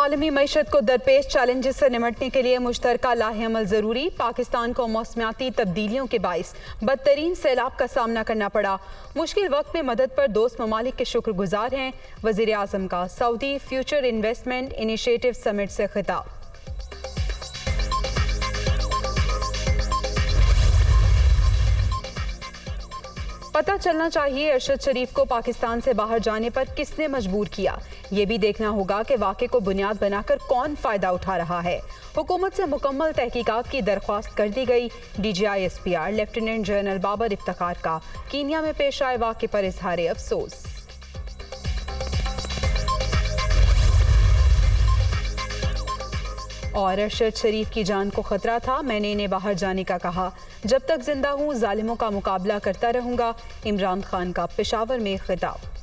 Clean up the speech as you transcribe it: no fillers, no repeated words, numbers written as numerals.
आलमी मईशत को दरपेश चैलेंजेस से निमटने के लिए मुश्तरका लाहेअमल जरूरी। पाकिस्तान को मौसमियाती तब्दीलियों के बाइस बदतरीन सैलाब का सामना करना पड़ा। मुश्किल वक्त में मदद पर दोस्त ममालिक के शुक्रगुजार हैं। वजीर आजम का Saudi future investment initiative summit से खिताब। पता चलना चाहिए अरशद शरीफ को पाकिस्तान से बाहर जाने पर किसने मजबूर किया। ये भी देखना होगा कि वाक़े को बुनियाद बनाकर कौन फ़ायदा उठा रहा है। हुकूमत से मुकम्मल तहकीकात की दरख्वास्त कर दी गई। DGI SPR lieutenant general Babar Iftikhar का कीनिया में पेश आए वाक़े पर इजहार अफसोस। और अरशद शरीफ की जान को खतरा था, मैंने इन्हें बाहर जाने का कहा। जब तक जिंदा हूँ जालिमों का मुकाबला करता रहूंगा। इमरान खान का पेशावर में खिताब।